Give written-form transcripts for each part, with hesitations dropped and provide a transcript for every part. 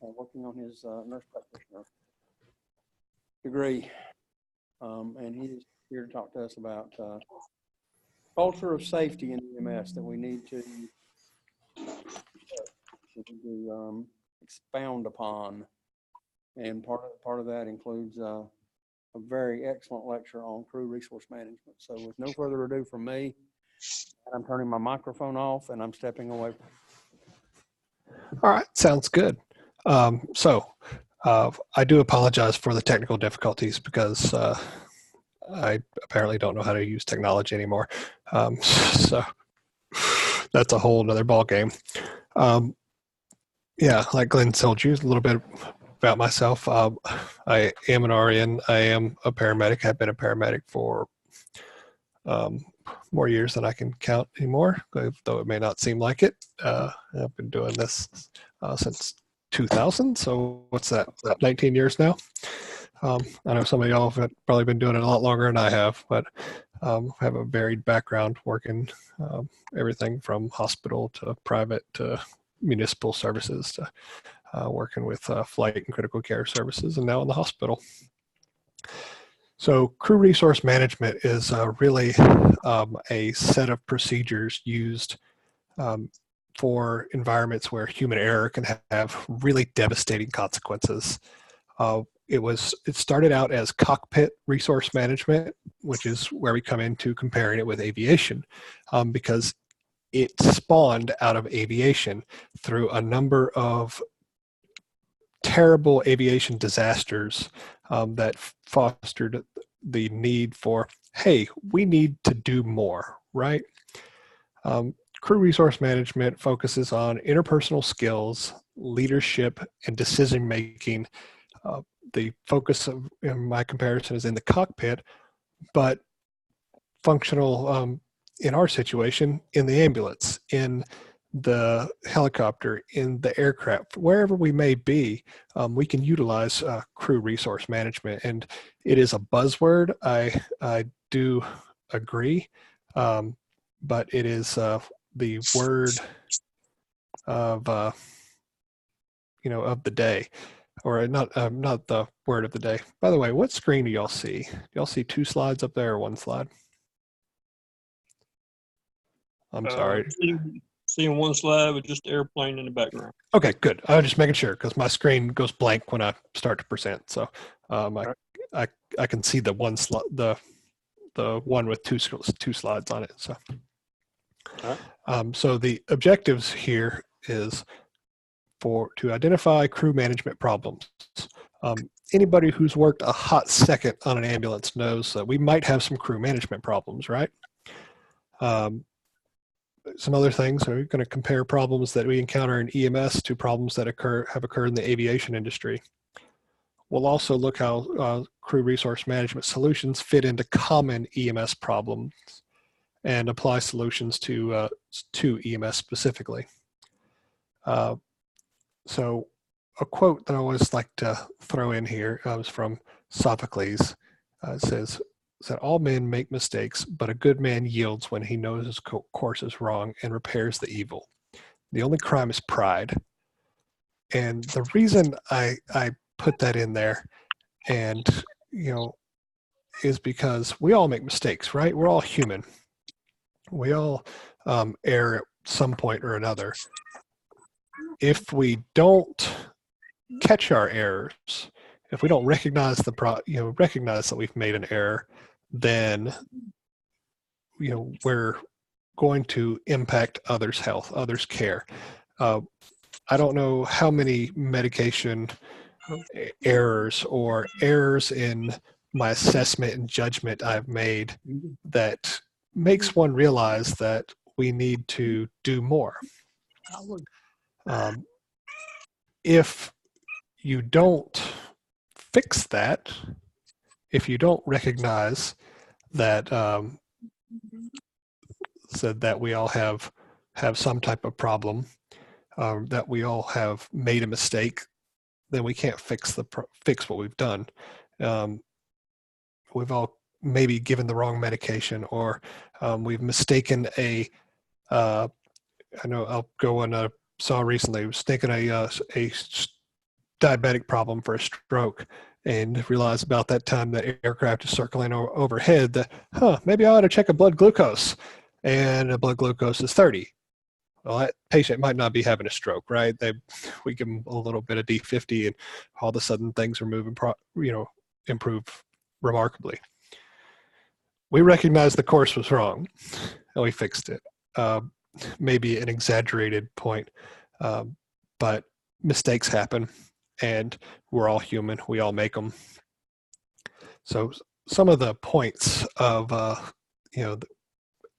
working on his nurse practitioner degree. And he's here to talk to us about culture of safety in EMS that we need to expound upon. And part of that includes a very excellent lecture on crew resource management. So with no further ado from me, I'm turning my microphone off and I'm stepping away. All right, sounds good. I do apologize for the technical difficulties because I apparently don't know how to use technology anymore. So that's a whole nother ball game. Yeah, like Glenn told you a little bit about myself. I am an RN. I am a paramedic. I've been a paramedic for more years than I can count anymore, though it may not seem like it. I've been doing this since 2000, so what's that, 19 years now? I know some of y'all have probably been doing it a lot longer than I have, but I have a varied background working everything from hospital to private to municipal services to working with flight and critical care services, and now in the hospital. So crew resource management is really a set of procedures used for environments where human error can have really devastating consequences. It started out as cockpit resource management, which is where we come into comparing it with aviation, because it spawned out of aviation through a number of terrible aviation disasters that fostered the need for, hey, we need to do more, right? Crew resource management focuses on interpersonal skills, leadership, and decision-making. The focus of in my comparison is in the cockpit, but functional in our situation, in the ambulance, in the helicopter, in the aircraft, wherever we may be, we can utilize crew resource management. And it is a buzzword. I do agree, but it is the word of of the day, or not the word of the day. By the way, what screen do y'all see? Do y'all see two slides up there or one slide? I'm sorry. Seeing one slide with just the airplane in the background. Okay, good. I was just making sure because my screen goes blank when I start to present. So I can see the one slide, the one with two slides on it. So so the objectives here is to identify crew management problems. Anybody who's worked a hot second on an ambulance knows that we might have some crew management problems, right? Some other things, are going to compare problems that we encounter in EMS to problems that have occurred in the aviation industry. We'll also look how crew resource management solutions fit into common EMS problems and apply solutions to EMS specifically. So a quote that I always like to throw in here is from Sophocles. It says, that all men make mistakes, but a good man yields when he knows his course is wrong and repairs the evil. The only crime is pride. And the reason I put that in there, and is because we all make mistakes, right? We're all human. We all err at some point or another. If we don't catch our errors, if we don't recognize recognize that we've made an error, then we're going to impact others' health, others' care. I don't know how many medication errors or errors in my assessment and judgment I've made that makes one realize that we need to do more. If you don't fix that, if you don't recognize that that we all have some type of problem, that we all have made a mistake, then we can't fix what we've done. We've all maybe given the wrong medication, or we've mistaken I know I'll go on a saw recently. I was thinking diabetic problem for a stroke, and realized about that time that aircraft is circling overhead that, maybe I ought to check a blood glucose, and the blood glucose is 30. Well, that patient might not be having a stroke, right? We give them a little bit of D50, and all of a sudden things are moving, improve remarkably. We recognized the course was wrong, and we fixed it. Maybe an exaggerated point, but mistakes happen, and we're all human. We all make them. So some of the points of the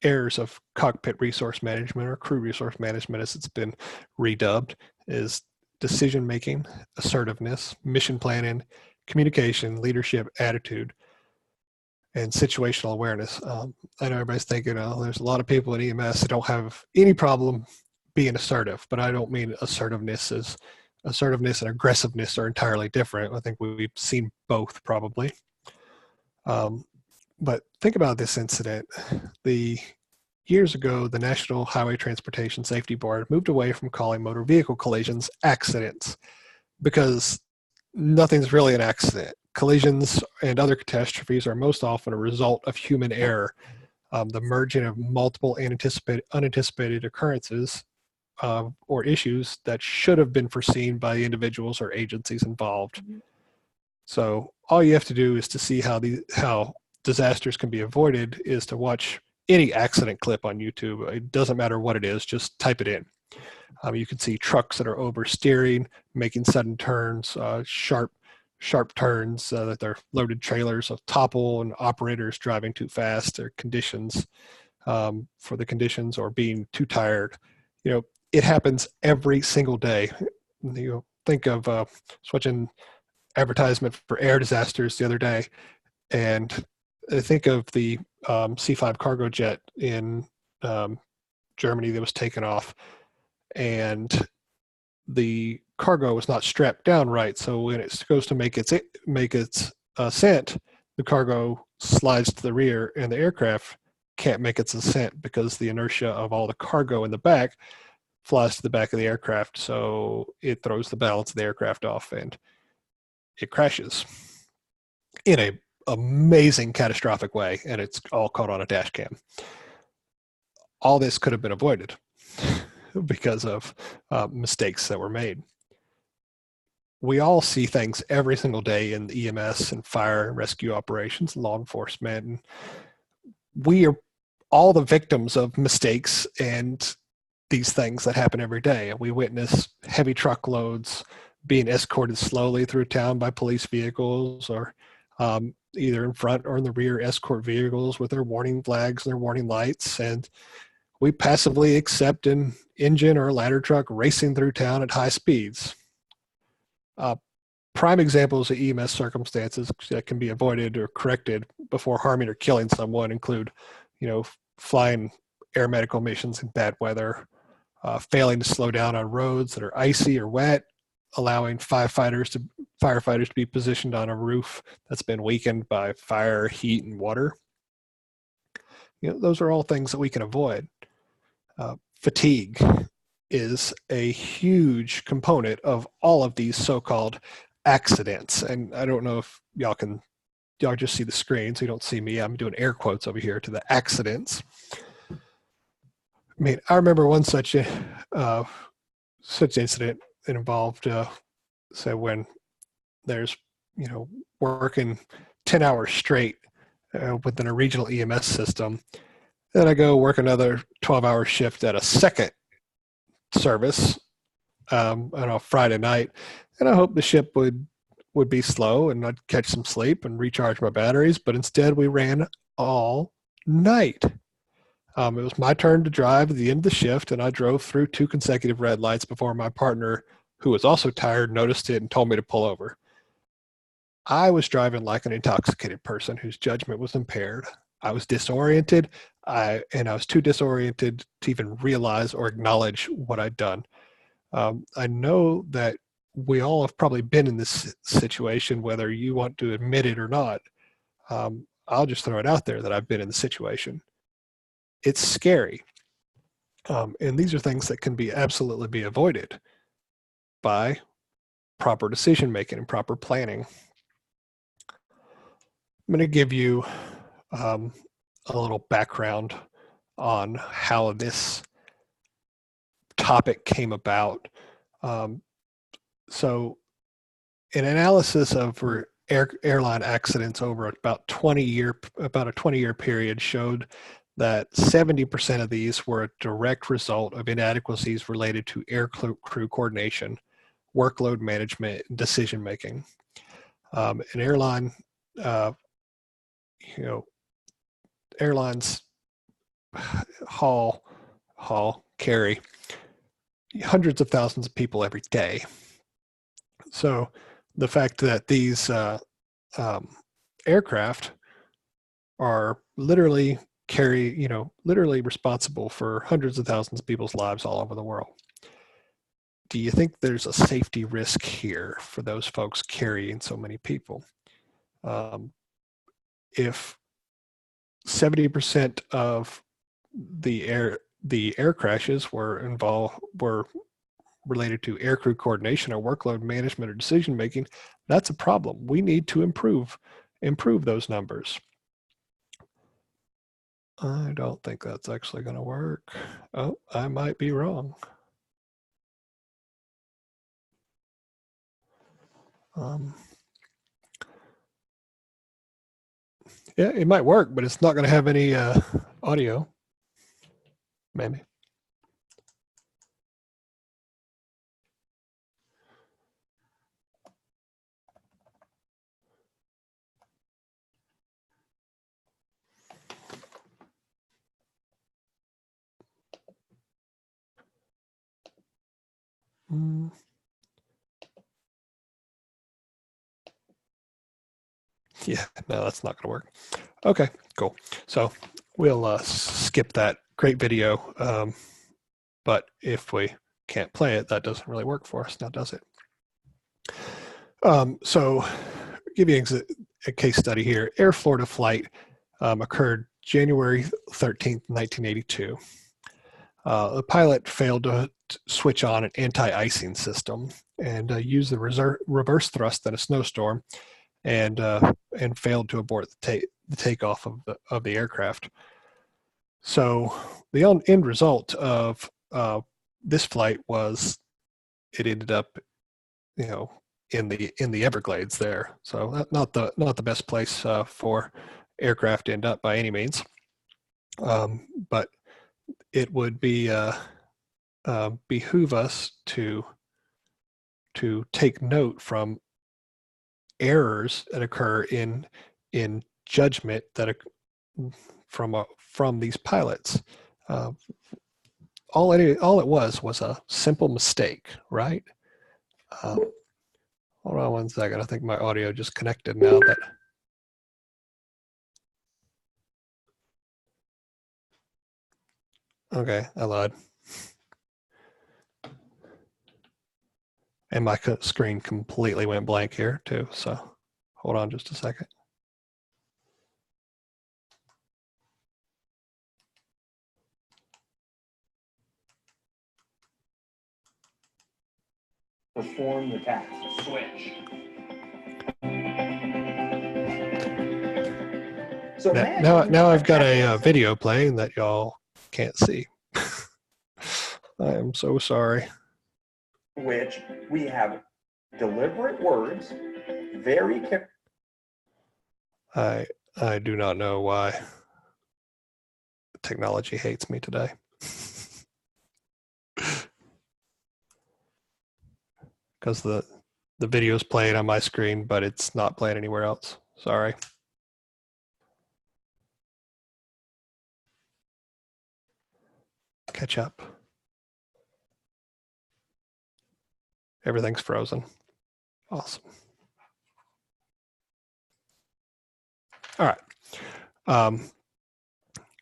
errors of cockpit resource management, or crew resource management as it's been redubbed, is decision making, assertiveness, mission planning, communication, leadership, attitude, and situational awareness. I know everybody's thinking, there's a lot of people in EMS that don't have any problem being assertive, but I don't mean assertiveness as assertiveness and aggressiveness are entirely different. I think we've seen both probably. But think about this incident. Years ago, the National Highway Transportation Safety Board moved away from calling motor vehicle collisions accidents, because nothing's really an accident. Collisions and other catastrophes are most often a result of human error, the merging of multiple unanticipated occurrences or issues that should have been foreseen by the individuals or agencies involved. Mm-hmm. So all you have to do is to see how disasters can be avoided is to watch any accident clip on YouTube. It doesn't matter what it is, just type it in. You can see trucks that are oversteering, making sudden turns, sharp turns, that their loaded trailers will topple, and operators driving too fast, or conditions for the conditions, or being too tired. It happens every single day. Think of switching advertisement for air disasters the other day, and I think of the C-5 cargo jet in Germany that was taken off, and the cargo was not strapped down right. So when it goes to make its ascent, the cargo slides to the rear, and the aircraft can't make its ascent because the inertia of all the cargo in the back flies to the back of the aircraft. So it throws the balance of the aircraft off, and it crashes in a amazing catastrophic way, and it's all caught on a dash cam. All this could have been avoided because of mistakes that were made. We all see things every single day in the EMS and fire and rescue operations, law enforcement, and we are all the victims of mistakes and these things that happen every day. We witness heavy truckloads being escorted slowly through town by police vehicles, or either in front or in the rear escort vehicles with their warning flags and their warning lights, and we passively accept an engine or a ladder truck racing through town at high speeds. Prime examples of EMS circumstances that can be avoided or corrected before harming or killing someone include, flying air medical missions in bad weather, failing to slow down on roads that are icy or wet, allowing firefighters to be positioned on a roof that's been weakened by fire, heat, and water. Those are all things that we can avoid. Fatigue is a huge component of all of these so-called accidents. And I don't know if y'all just see the screen, so you don't see me. I'm doing air quotes over here to the accidents. I remember one such incident that involved, when there's, working 10 hours straight within a regional EMS system. Then I go work another 12-hour shift at a second service on a Friday night, and I hope the ship would be slow and I'd catch some sleep and recharge my batteries, but instead we ran all night. It was my turn to drive at the end of the shift, and I drove through 2 consecutive red lights before my partner, who was also tired, noticed it and told me to pull over. I was driving like an intoxicated person whose judgment was impaired. I was disoriented, and I was too disoriented to even realize or acknowledge what I'd done. I know that we all have probably been in this situation, whether you want to admit it or not. I'll just throw it out there that I've been in the situation. It's scary. And these are things that can be absolutely be avoided by proper decision making and proper planning. I'm going to give you a little background on how this topic came about. So an analysis of airline accidents over about a 20-year period showed that 70% of these were a direct result of inadequacies related to air crew coordination, workload management, and decision making. An airline, airlines carry hundreds of thousands of people every day. So the fact that these aircraft are literally literally responsible for hundreds of thousands of people's lives all over the world. Do you think there's a safety risk here for those folks carrying so many people? If 70% of the air crashes were related to air crew coordination or workload management or decision making, that's a problem. We need to improve those numbers. I don't think that's actually going to work. Oh, I might be wrong. Yeah, it might work, but it's not going to have any audio. Maybe. Yeah, no, that's not going to work. Okay, cool. So we'll skip that great video. But if we can't play it, that doesn't really work for us now, does it? So give you a case study here. Air Florida flight occurred January 13th, 1982. The pilot failed to switch on an anti-icing system and used the reverse thrust in a snowstorm and failed to abort the takeoff of the aircraft. So the end result of this flight was it ended up, in the Everglades there. So not the best place for aircraft to end up by any means. But it would be behoove us to take note from errors that occur in judgment that from these pilots. All it was a simple mistake, right? Hold on one second. I think my audio just connected now. Okay, I lied. And my screen completely went blank here too. So hold on just a second. Perform the task. Switch. So now I've got a video playing that y'all can't see. I am so sorry. Which we have deliberate words, very careful. I do not know why technology hates me today. Because the video is playing on my screen, but it's not playing anywhere else. Sorry. Catch up. Everything's frozen. Awesome. All right.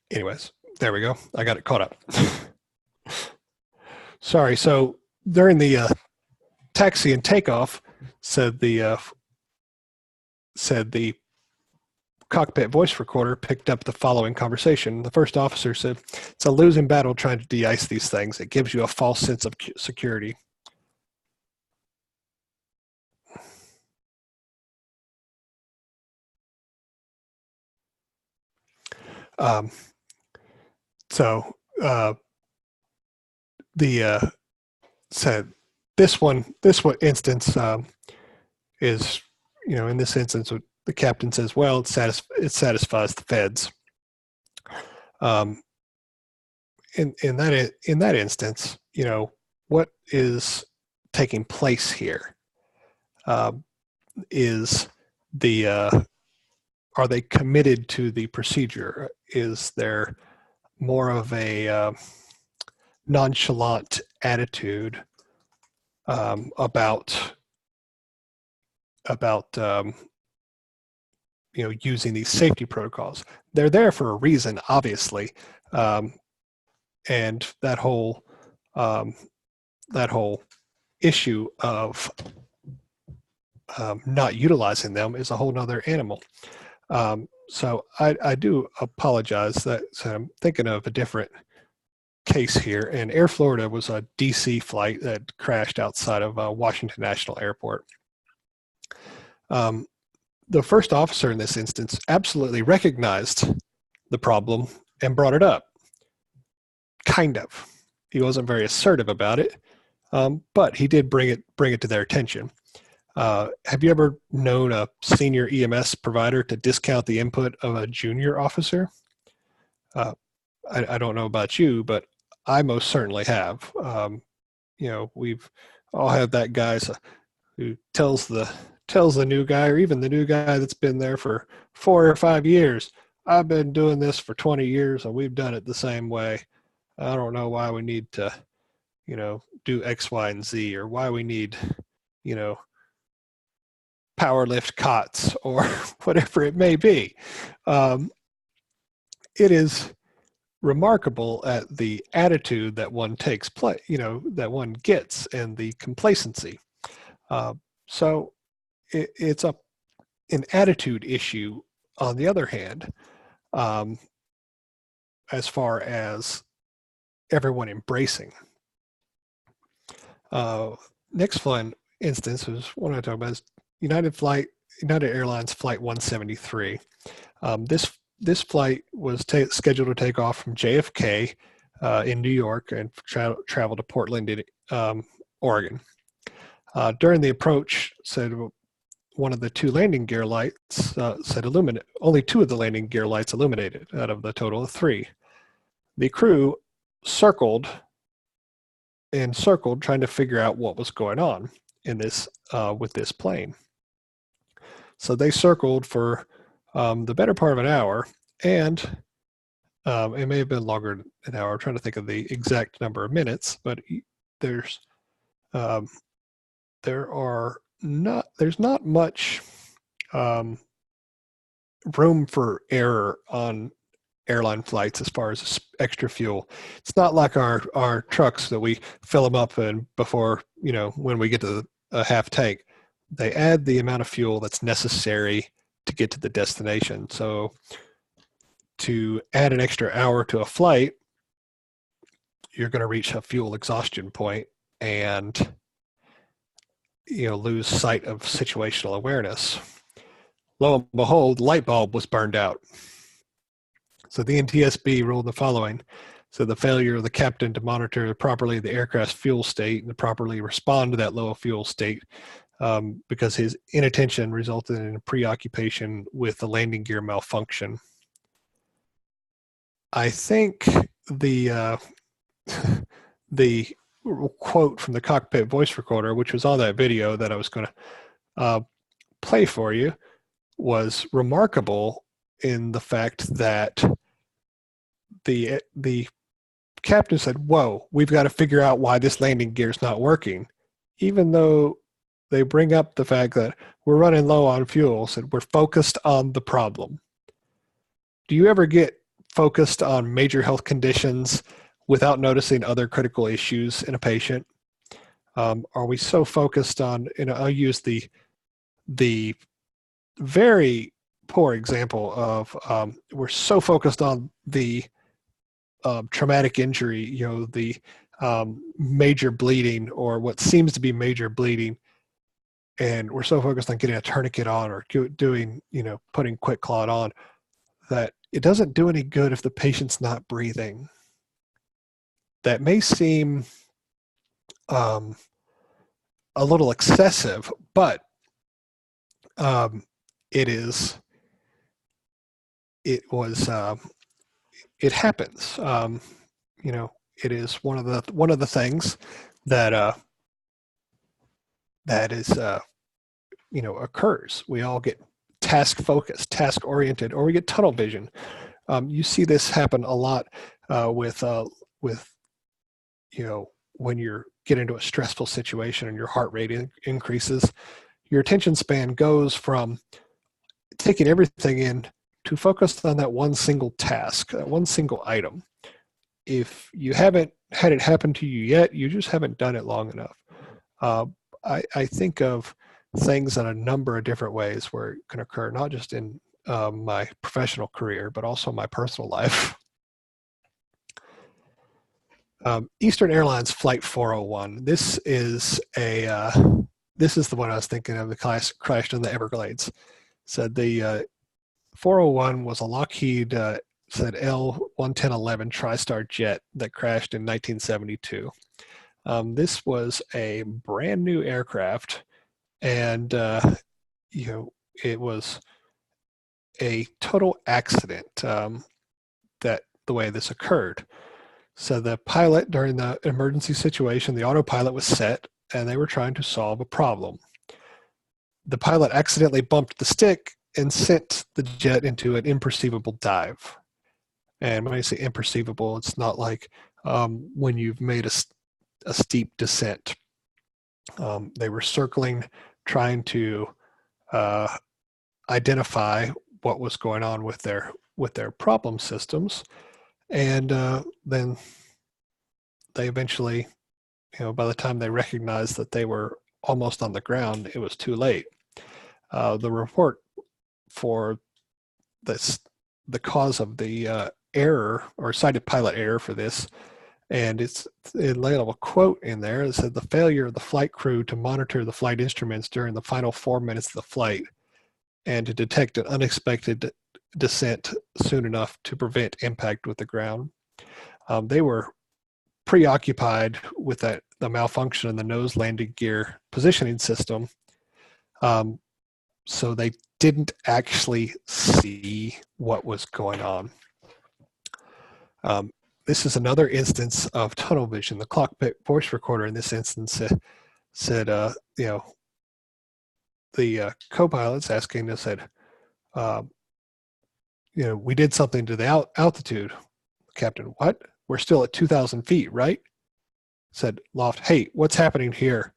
Anyways, there we go. I got it caught up. Sorry. So during the taxi and takeoff, said the cockpit voice recorder picked up the following conversation. The first officer said, "It's a losing battle trying to de-ice these things. It gives you a false sense of security." Said this one instance is, in this instance, the captain says, well, it satisfies the feds. In that instance, what is taking place here? Is are they committed to the procedure? Is there more of a nonchalant attitude about using these safety protocols? They're there for a reason, obviously, and that whole issue of not utilizing them is a whole nother animal. So I do apologize that I'm thinking of a different case here. And Air Florida was a DC flight that crashed outside of Washington National Airport. The first officer in this instance absolutely recognized the problem and brought it up. Kind of. He wasn't very assertive about it, but he did bring it to their attention. Have you ever known a senior EMS provider to discount the input of a junior officer? I don't know about you, but I most certainly have. We've all had that guy who tells the new guy, or even the new guy that's been there for 4 or 5 years, "I've been doing this for 20 years and we've done it the same way. I don't know why we need to, do X, Y, and Z, or why we need, power lift cots," or whatever it may be. It is remarkable at the attitude that one takes that one gets, and the complacency. So it's an attitude issue on the other hand, as far as everyone embracing. Next one instance was one I talked about is United Airlines Flight 173. This flight was scheduled to take off from JFK in New York and travel to Portland, Oregon. During the approach, said one of the two landing gear lights only 2 of the landing gear lights illuminated out of the total of 3. The crew circled trying to figure out what was going on in this with this plane. So they circled for the better part of an hour, and it may have been longer than an hour. I'm trying to think of the exact number of minutes, but there's not much room for error on airline flights as far as extra fuel. It's not like our trucks that we fill them up and before, when we get to a half tank, they add the amount of fuel that's necessary to get to the destination. So to add an extra hour to a flight, you're going to reach a fuel exhaustion point and lose sight of situational awareness. Lo and behold, the light bulb was burned out. So the NTSB ruled the following. So the failure of the captain to monitor properly the aircraft's fuel state and to properly respond to that low fuel state, because his inattention resulted in a preoccupation with the landing gear malfunction. I think the quote from the cockpit voice recorder, which was on that video that I was going to play for you, was remarkable in the fact that the captain said, "Whoa, we've got to figure out why this landing gear is not working," even though they bring up the fact that we're running low on fuel. Said we're focused on the problem. Do you ever get focused on major health conditions without noticing other critical issues in a patient? Are we so focused on, I'll use the very poor example of we're so focused on the traumatic injury, the major bleeding or what seems to be major bleeding, and we're so focused on getting a tourniquet on or doing, putting quick clot on, that it doesn't do any good if the patient's not breathing. That may seem a little excessive, but it happens. It is one of the things that is occurs. We all get task focused, task oriented, or we get tunnel vision. You see this happen a lot with when you get into a stressful situation and your heart rate increases, your attention span goes from taking everything in to focus on that one single task, that one single item. If you haven't had it happen to you yet, you just haven't done it long enough. I think of things in a number of different ways where it can occur, not just in my professional career, but also my personal life. Eastern Airlines Flight 401. This is the one I was thinking of. The crashed in the Everglades. Said the 401 was a Lockheed said L-11011 TriStar jet that crashed in 1972. This was a brand new aircraft, and it was a total accident that the way this occurred. So the pilot, during the emergency situation, the autopilot was set and they were trying to solve a problem. The pilot accidentally bumped the stick and sent the jet into an imperceivable dive. And when I say imperceivable, it's not like when you've made a steep descent. They were circling, trying to identify what was going on with their problem systems. And then they eventually, by the time they recognized that they were almost on the ground, it was too late. The report for the cause of the error or cited pilot error for this, and it laid a quote in there that said the failure of the flight crew to monitor the flight instruments during the final 4 minutes of the flight and to detect an unexpected descent soon enough to prevent impact with the ground. They were preoccupied with the malfunction in the nose landing gear positioning system, so they didn't actually see what was going on. This is another instance of tunnel vision. The cockpit voice recorder in this instance said, the co-pilots asking us said, we did something to the altitude. Captain, what? We're still at 2,000 feet, right? Said Loft, hey, what's happening here?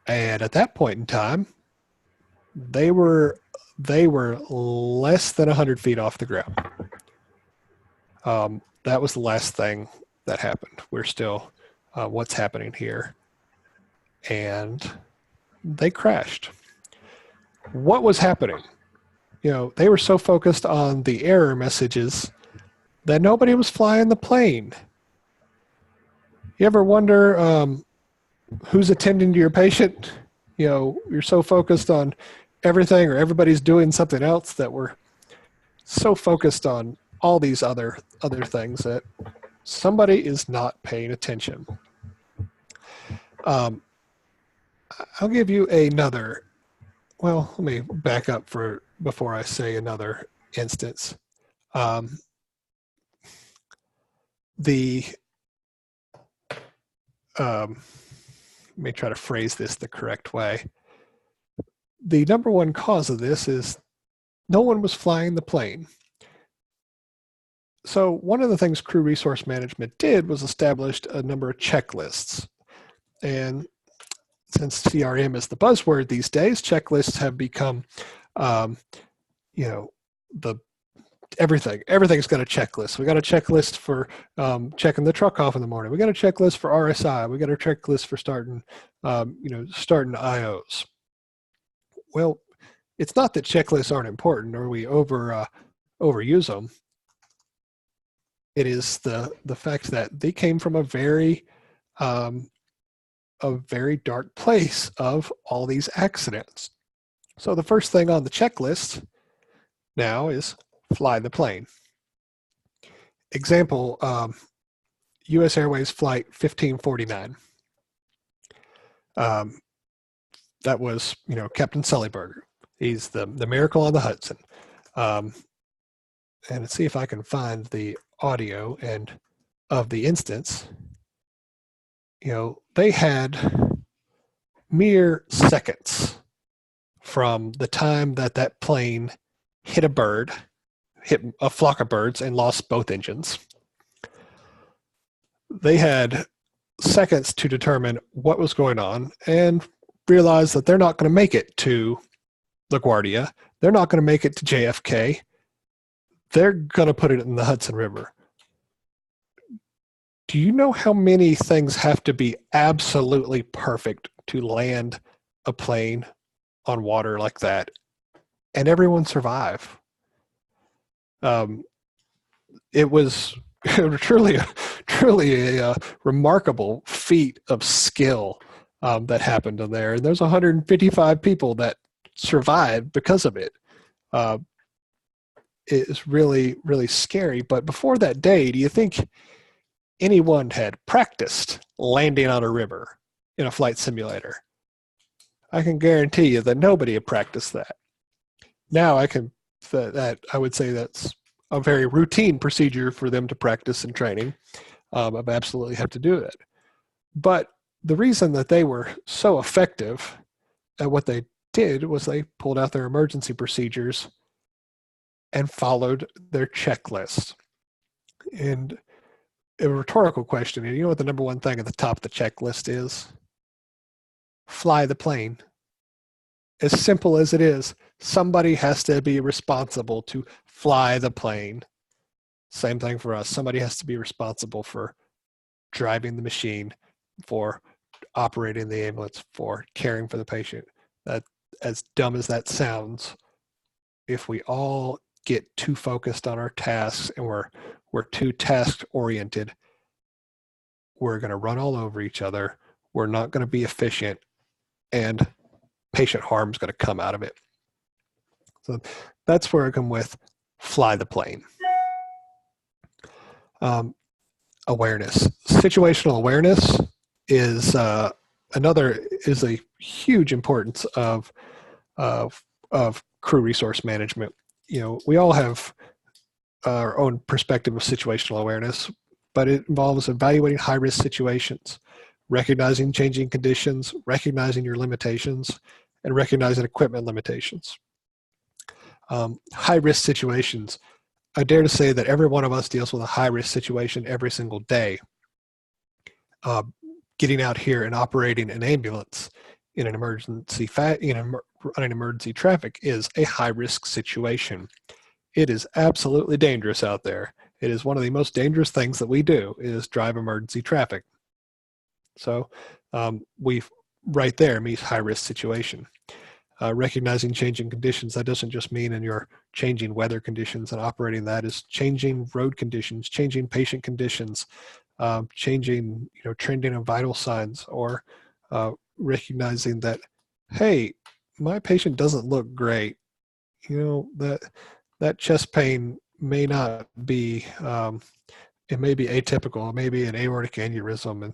And at that point in time, they were less than 100 feet off the ground. That was the last thing that happened. We're still, what's happening here? And they crashed. What was happening? They were so focused on the error messages that nobody was flying the plane. You ever wonder who's attending to your patient? You're so focused on everything, or everybody's doing something else, that we're so focused on all these other things that somebody is not paying attention. I'll give you another. Well, let me back up before I say another instance. Let me try to phrase this the correct way. The number one cause of this is no one was flying the plane. So one of the things crew resource management did was established a number of checklists. And since CRM is the buzzword these days, checklists have become, everything's got a checklist. We got a checklist for checking the truck off in the morning. We got a checklist for RSI. We got a checklist for starting IOs. Well, it's not that checklists aren't important or we overuse them. It is the fact that they came from a very dark place of all these accidents. So the first thing on the checklist now is fly the plane. Example, U.S. Airways Flight 1549. That was, Captain Sullyberger. He's the Miracle on the Hudson. And let's see if I can find the audio and of the instance. They had mere seconds from the time that plane hit a flock of birds and lost both engines. They had seconds to determine what was going on and realized that they're not going to make it to LaGuardia. They're not going to make it to JFK. They're going to put it in the Hudson River. Do you know how many things have to be absolutely perfect to land a plane on water like that and everyone survive? It was truly a remarkable feat of skill that happened in there. And there's 155 people that survived because of it. It's really, really scary. But before that day, do you think anyone had practiced landing on a river in a flight simulator? I can guarantee you that nobody had practiced that. Now I would say that's a very routine procedure for them to practice in training. I've absolutely have to do it. But the reason that they were so effective at what they did was they pulled out their emergency procedures and followed their checklist. And a rhetorical question, you know what the number one thing at the top of the checklist is? Fly the plane. As simple as it is, somebody has to be responsible to fly the plane. Same thing for us. Somebody has to be responsible for driving the machine, for operating the ambulance, for caring for the patient. That, as dumb as that sounds, if we all get too focused on our tasks and we're too task oriented, we're going to run all over each other. We're not going to be efficient, and patient harm is going to come out of it. So that's where I come with fly the plane. Awareness. Situational awareness is a huge importance of crew resource management. We all have our own perspective of situational awareness, but it involves evaluating high-risk situations, recognizing changing conditions, recognizing your limitations, and recognizing equipment limitations. High-risk situations. I dare to say that every one of us deals with a high-risk situation every single day. Getting out here and operating an ambulance in an emergency running emergency traffic is a high-risk situation. It is absolutely dangerous out there. It is one of the most dangerous things that we do is drive emergency traffic. So right there means high-risk situation. Recognizing changing conditions, that doesn't just mean in your changing weather conditions, and operating that is changing road conditions, changing patient conditions, changing trending and vital signs, or recognizing that, hey, my patient doesn't look great. That chest pain may not be, it may be atypical, it may be an aortic aneurysm, and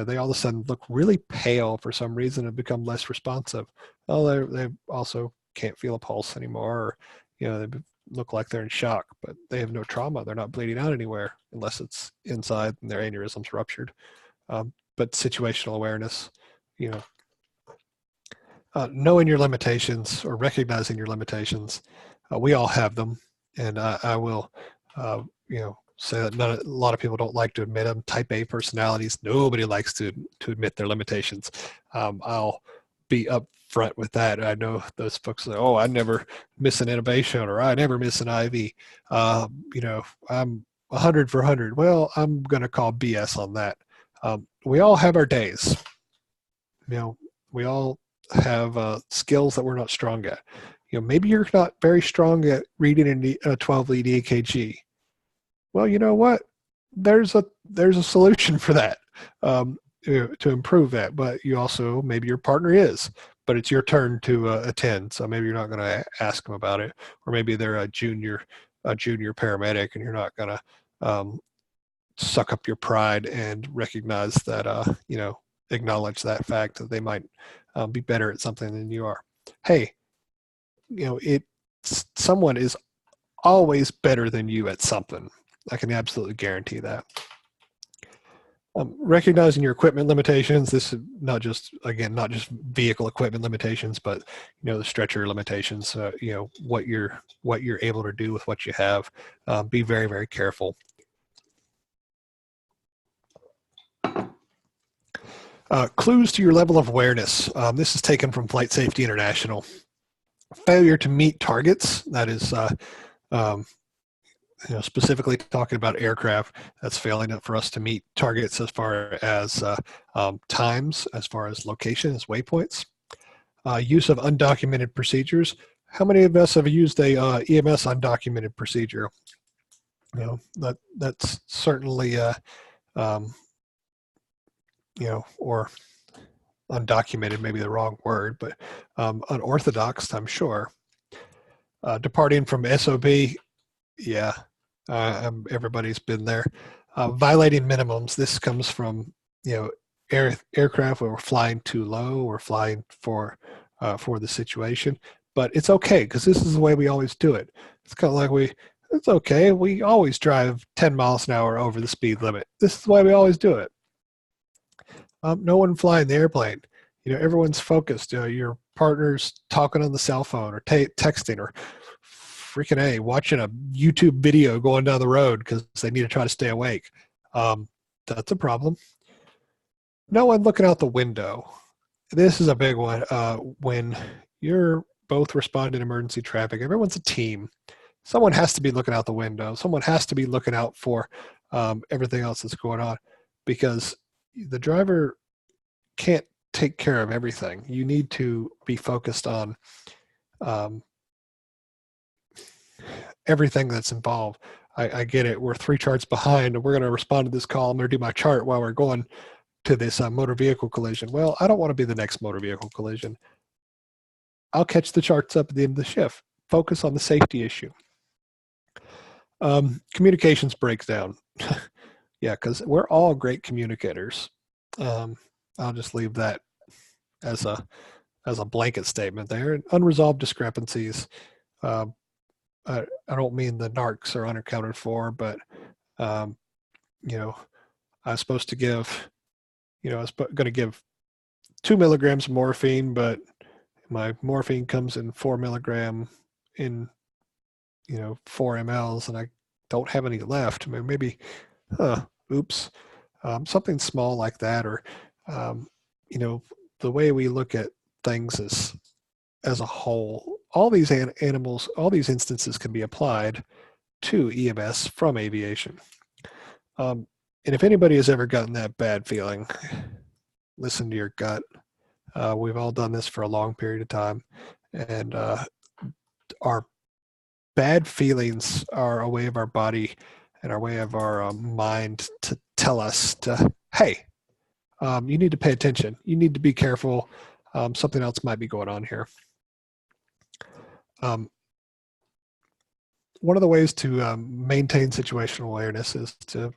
they all of a sudden look really pale for some reason and become less responsive. Well, they also can't feel a pulse anymore, or they look like they're in shock, but they have no trauma. They're not bleeding out anywhere unless it's inside and their aneurysm's ruptured. But situational awareness, knowing your limitations or recognizing your limitations, we all have them, and I will, say that a lot of people don't like to admit them. Type A personalities, nobody likes to admit their limitations. I'll be up front with that. I know those folks say, "Oh, I never miss an intubation," or "I never miss an IV." I'm 100 for 100. Well, I'm going to call BS on that. We all have our days. We all have skills that we're not strong at. maybe you're not very strong at reading a 12 lead EKG. Well, you know what? There's a solution for that, to improve that. But you also, maybe your partner is, but it's your turn to attend. So maybe you're not going to ask them about it, or maybe they're a junior paramedic, and you're not going to suck up your pride and recognize that, acknowledge that fact that they might be better at something than you are. Hey, someone is always better than you at something. I can absolutely guarantee that. Recognizing your equipment limitations. This is not just vehicle equipment limitations, but the stretcher limitations. What you're able to do with what you have. Be very, very careful. Clues to your level of awareness. This is taken from Flight Safety International. Failure to meet targets. That is, specifically talking about aircraft. That's failing for us to meet targets as far as times, as far as location, as waypoints. Use of undocumented procedures. How many of us have used a EMS undocumented procedure? That's certainly or undocumented, maybe the wrong word, but unorthodox, I'm sure. Departing from SOB, yeah, everybody's been there. Violating minimums. This comes from aircraft where we're flying too low, or flying for the situation. But it's okay, because this is the way we always do it. It's kind of like it's okay. We always drive 10 miles an hour over the speed limit. This is the way we always do it. No one flying the airplane. Everyone's focused. Your partner's talking on the cell phone, or texting, or freaking watching a YouTube video going down the road because they need to try to stay awake. That's a problem. No one looking out the window. This is a big one. When you're both responding to emergency traffic, everyone's a team. Someone has to be looking out the window. Someone has to be looking out for everything else that's going on, because the driver can't take care of everything. You need to be focused on everything that's involved. I get it. We're 3 charts behind, and we're going to respond to this call. I'm going to do my chart while we're going to this motor vehicle collision. Well, I don't want to be the next motor vehicle collision. I'll catch the charts up at the end of the shift. Focus on the safety issue. Communications breaks down. Yeah, because we're all great communicators. I'll just leave that as a blanket statement there. Unresolved discrepancies. I don't mean the narcs are unaccounted for, but I was supposed to give, I was going to give 2 milligrams of morphine, but my morphine comes in 4 milligram in 4 mLs, and I don't have any left. I mean, maybe, oops, something small like that, or the way we look at things as a whole. All these animals, all these instances can be applied to EMS from aviation. And if anybody has ever gotten that bad feeling, listen to your gut. We've all done this for a long period of time, and our bad feelings are a way of our body and our way of our mind to tell us hey, you need to pay attention. You need to be careful. Something else might be going on here. One of the ways to maintain situational awareness is to,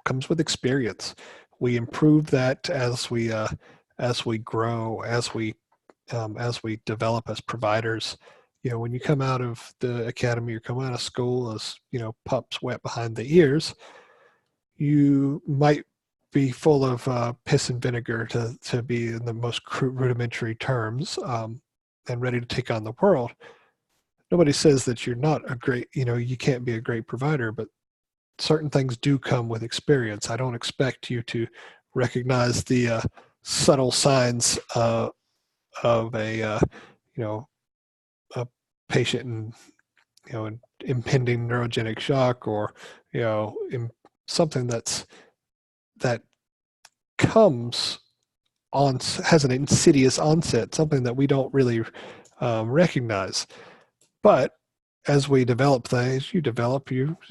comes with experience. We improve that as we grow, as we develop as providers. When you come out of the academy or come out of school as, pups wet behind the ears, you might be full of piss and vinegar, to be in the most rudimentary terms, and ready to take on the world. Nobody says that you're not a great, you can't be a great provider, but certain things do come with experience. I don't expect you to recognize the subtle signs of a patient in, an impending neurogenic shock, or, something that comes has an insidious onset, something that we don't really recognize. But as we develop things, you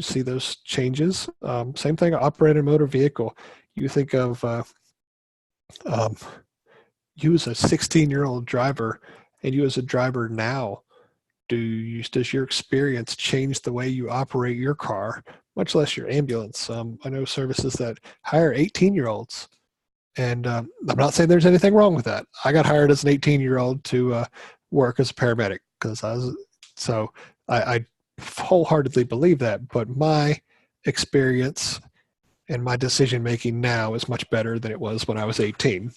see those changes. Same thing, operate a motor vehicle. You think of you as a 16-year-old driver, and you as a driver now. Does your experience change the way you operate your car, much less your ambulance? I know services that hire 18-year-olds, and I'm not saying there's anything wrong with that. I got hired as an 18-year-old to work as a paramedic because I wholeheartedly believe that. But my experience and my decision making now is much better than it was when I was 18.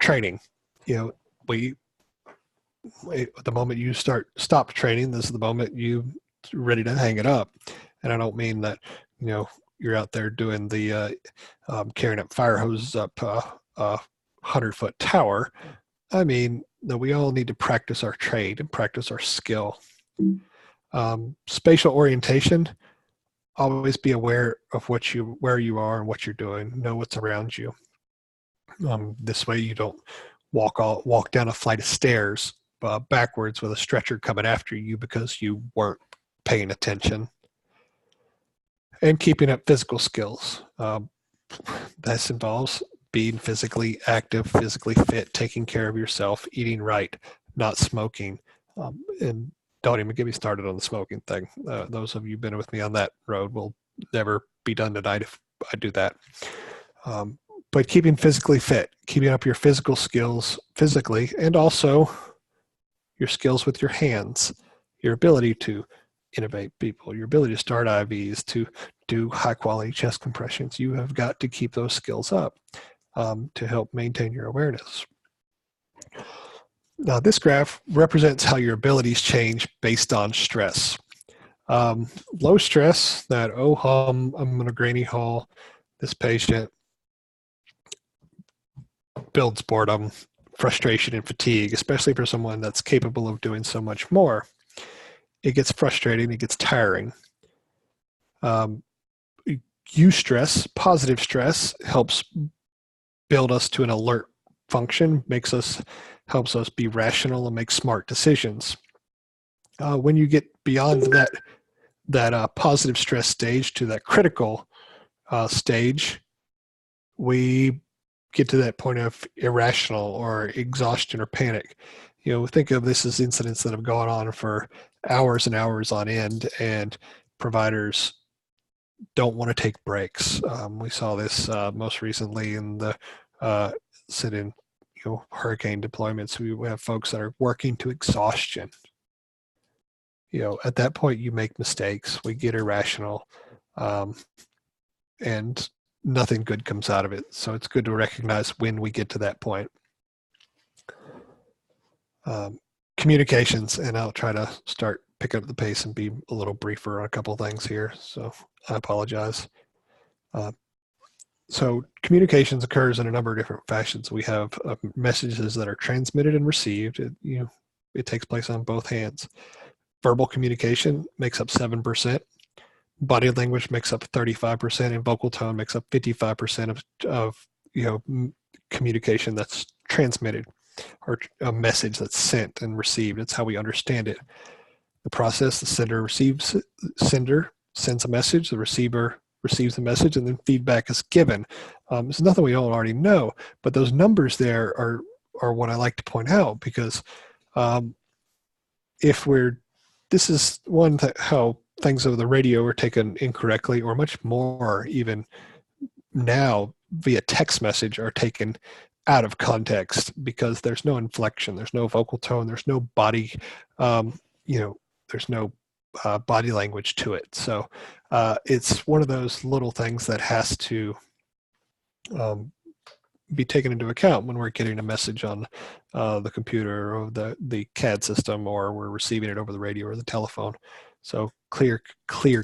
Training, the moment you stop training, this is the moment you're ready to hang it up. And I don't mean that you're out there doing the carrying up fire hoses up a 100-foot tower. I mean that we all need to practice our trade and practice our skill. Spatial orientation, always be aware of where you are and what you're doing. Know what's around you. This way you don't walk down a flight of stairs backwards with a stretcher coming after you because you weren't paying attention. And keeping up physical skills. This involves being physically active, physically fit, taking care of yourself, eating right, not smoking. And don't even get me started on the smoking thing. Those of you who've been with me on that road will never be done tonight if I do that. But keeping physically fit, keeping up your physical skills physically, and also your skills with your hands, your ability to innovate people, your ability to start IVs, to do high quality chest compressions. You have got to keep those skills up to help maintain your awareness. Now, this graph represents how your abilities change based on stress. Low stress, that I'm in a granny hall, this patient, builds boredom, frustration, and fatigue, especially for someone that's capable of doing so much more. It gets frustrating, it gets tiring. Eustress, positive stress, helps build us to an alert function, helps us be rational and make smart decisions. When you get beyond that positive stress stage to that critical stage, we get to that point of irrational or exhaustion or panic. Think of this as incidents that have gone on for hours and hours on end, and providers don't want to take breaks. We saw this most recently in the hurricane deployments. We have folks that are working to exhaustion. At that point, you make mistakes. We get irrational, and nothing good comes out of it. So it's good to recognize when we get to that point. Communications, and I'll try to start picking up the pace and be a little briefer on a couple things here. So I apologize. So communications occurs in a number of different fashions. We have messages that are transmitted and received. It takes place on both hands. Verbal communication makes up 7%. Body language makes up 35%, and vocal tone makes up 55% of communication that's transmitted, or a message that's sent and received. It's how we understand it. The process: the sender sends a message, the receiver receives the message, and then feedback is given. It's nothing we don't already know, but those numbers there are what I like to point out, because this is one how things over the radio are taken incorrectly, or much more even now via text message are taken out of context, because there's no inflection, there's no vocal tone, there's no body, there's no body language to it. So it's one of those little things that has to be taken into account when we're getting a message on the computer or the CAD system, or we're receiving it over the radio or the telephone. So clear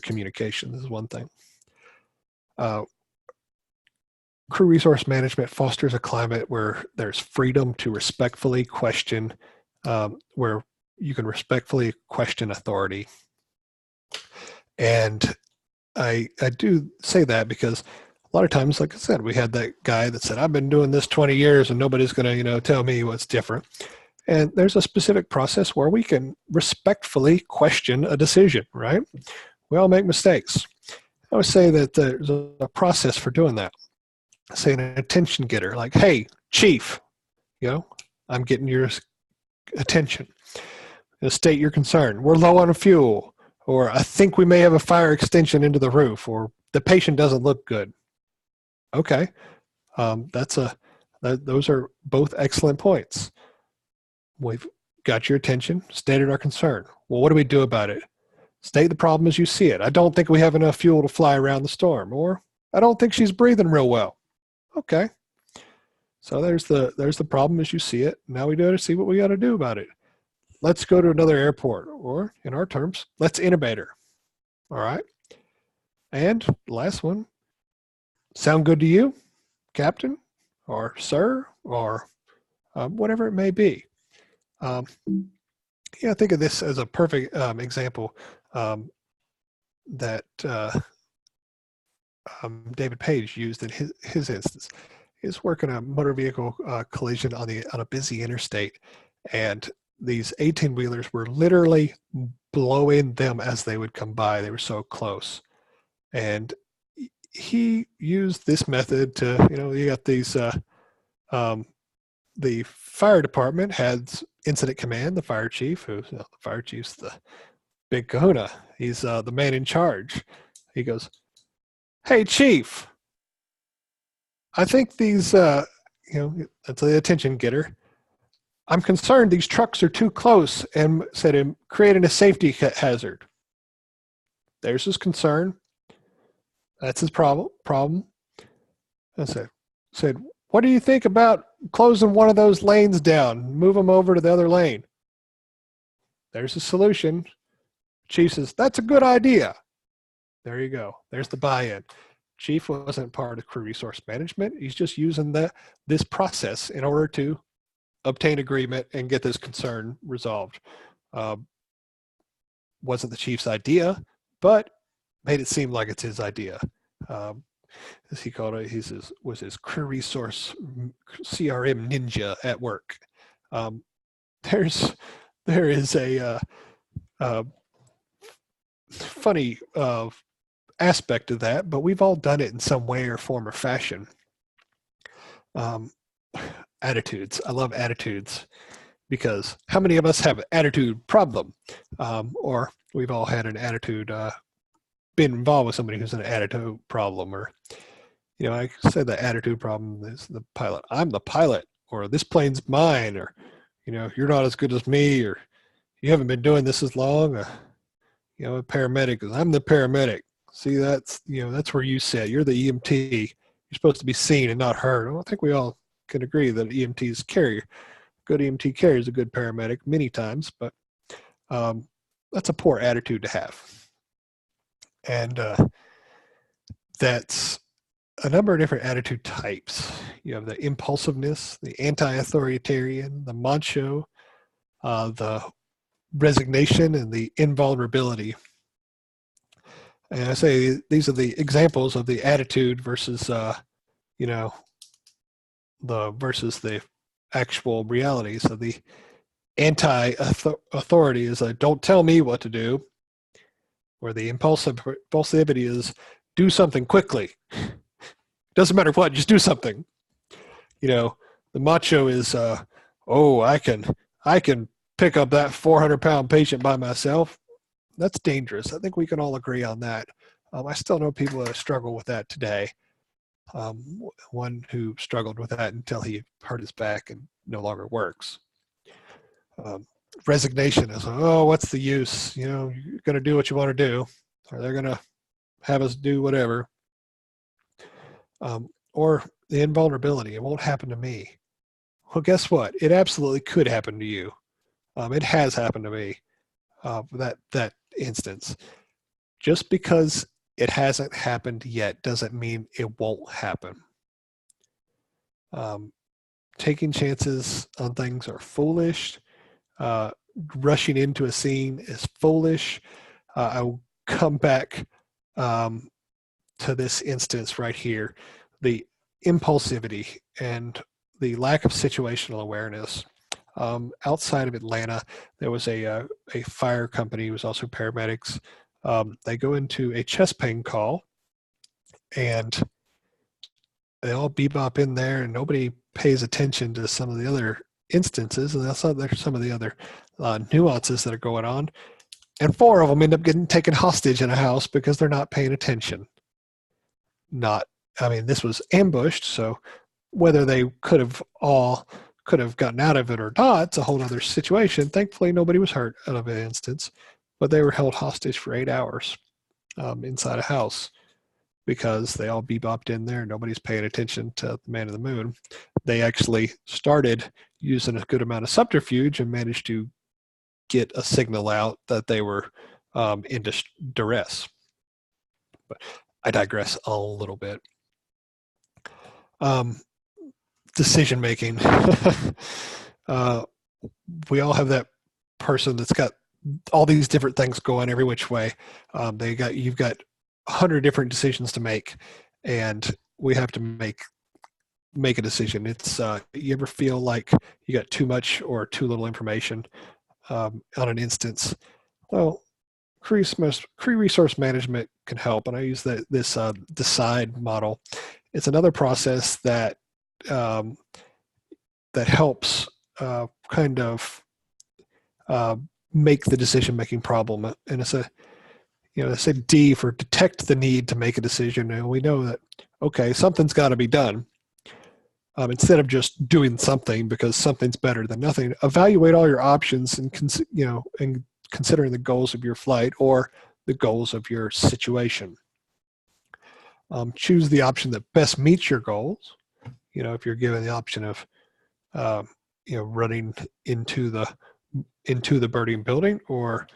communication is one thing. Crew resource management fosters a climate where there's freedom to respectfully question, where you can respectfully question authority. And I do say that because a lot of times, like I said, we had that guy that said, I've been doing this 20 years and nobody's going to, tell me what's different. And there's a specific process where we can respectfully question a decision, right? We all make mistakes. I would say that there's a process for doing that. Say an attention getter, like, hey, chief, I'm getting your attention. State your concern. We're low on fuel, or I think we may have a fire extension into the roof, or the patient doesn't look good. Okay, those are both excellent points. We've got your attention, stated our concern. Well, what do we do about it? State the problem as you see it. I don't think we have enough fuel to fly around the storm, or I don't think she's breathing real well. Okay, so there's the problem as you see it. Now we got to see what we got to do about it. Let's go to another airport, or in our terms, let's intubate her. All right, and last one. Sound good to you, Captain, or Sir, or whatever it may be? Think of this as a perfect example that David Page used in his instance. He's working a motor vehicle collision on a busy interstate, and these 18-wheelers were literally blowing them as they would come by. They were so close, and he used this method to, you got these, the fire department had incident command, the fire chief, the fire chief's the big kahuna. He's the man in charge. He goes, hey, chief, I think these, that's the attention getter. I'm concerned these trucks are too close and said him creating a safety hazard. There's his concern. That's his problem. I said, what do you think about closing one of those lanes down? Move them over to the other lane. There's a solution. Chief says, that's a good idea. There you go. There's the buy-in. Chief wasn't part of crew resource management. He's just using this process in order to obtain agreement and get this concern resolved. Wasn't the chief's idea, but made it seem like it's his idea. As he called it, was his crew resource CRM ninja at work. There is a funny aspect of that, but we've all done it in some way or form or fashion. Attitudes. I love attitudes, because how many of us have an attitude problem? Or we've all had an attitude, been involved with somebody who's an attitude problem, or, I said the attitude problem is the pilot. I'm the pilot, or this plane's mine, or, you're not as good as me, or you haven't been doing this as long. A paramedic is, I'm the paramedic. See, that's where you sit. You're the EMT. You're supposed to be seen and not heard. I think we all can agree that EMTs carry. Good EMT carries a good paramedic many times, but that's a poor attitude to have. And that's a number of different attitude types. You have the impulsiveness, the anti-authoritarian, the macho, the resignation, and the invulnerability. And I say these are the examples of the attitude versus, versus the actual reality. So the anti-authority is don't tell me what to do, where the impulsivity is do something quickly. Doesn't matter what, just do something. The macho is, I can pick up that 400-pound patient by myself. That's dangerous. I think we can all agree on that. I still know people that struggle with that today. One who struggled with that until he hurt his back and no longer works. Resignation is, what's the use? You're going to do what you want to do, or they're going to have us do whatever. Or the invulnerability, it won't happen to me. Well, guess what? It absolutely could happen to you. It has happened to me, that instance. Just because it hasn't happened yet doesn't mean it won't happen. Taking chances on things are foolish. Rushing into a scene is foolish. I will come back to this instance right here, the impulsivity and the lack of situational awareness. Outside of Atlanta, there was a fire company, it was also paramedics. They go into a chest pain call and they all bebop in there and nobody pays attention to some of the other instances. And that's there's some of the other nuances that are going on. And 4 of them end up getting taken hostage in a house because they're not paying attention. This was ambushed, so whether they could have gotten out of it or not, it's a whole other situation. Thankfully, nobody was hurt out of an instance, but they were held hostage for 8 hours inside a house because they all bebopped in there. Nobody's paying attention to the man in the moon. They actually started using a good amount of subterfuge and managed to get a signal out that they were in duress. But I digress a little bit. Decision making. We all have that person that's got all these different things going every which way. You've got 100 different decisions to make, and we have to make a decision. It's you ever feel like you got too much or too little information on an instance? Well, Cree resource management can help, and I use this decide model. It's another process that helps kind of make the decision-making problem. And it's they say D for detect the need to make a decision, and we know that okay, something's got to be done. Instead of just doing something because something's better than nothing, evaluate all your options and considering the goals of your flight or the goals of your situation. Choose the option that best meets your goals. If you're given the option of running into the burning building, or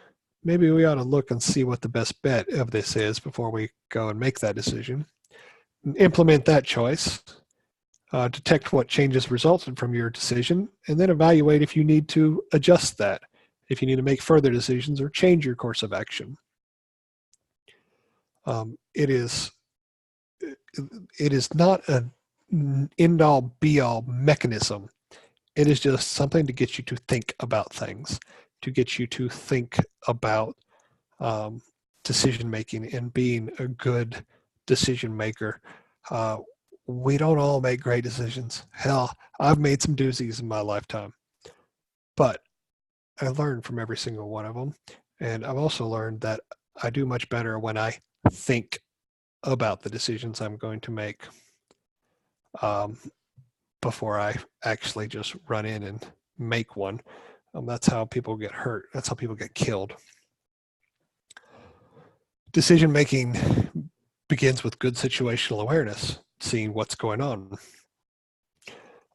maybe we ought to look and see what the best bet of this is before we go and make that decision. Implement that choice. Detect what changes resulted from your decision, and then evaluate if you need to adjust that, if you need to make further decisions or change your course of action. It is not an end-all, be-all mechanism. It is just something to get you to think about things, to get you to think about decision-making and being a good decision maker. We don't all make great decisions. Hell, I've made some doozies in my lifetime, but I learned from every single one of them. And I've also learned that I do much better when I think about the decisions I'm going to make before I actually just run in and make one. That's how people get hurt. That's how people get killed. Decision making begins with good situational awareness, seeing what's going on,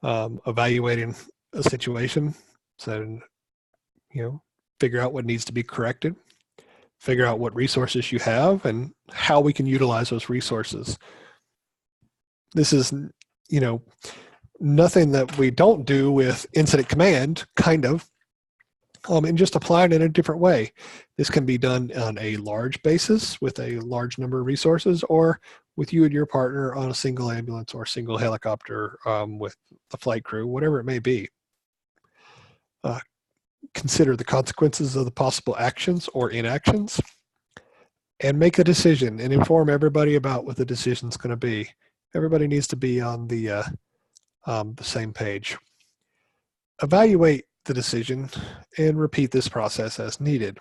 evaluating a situation, so figure out what needs to be corrected, figure out what resources you have and how we can utilize those resources. This is nothing that we don't do with incident command, kind of, and just apply it in a different way. This can be done on a large basis with a large number of resources, or with you and your partner on a single ambulance or single helicopter with the flight crew, whatever it may be. Consider the consequences of the possible actions or inactions, and make a decision and inform everybody about what the decision is going to be. Everybody needs to be on the same page. Evaluate the decision and repeat this process as needed.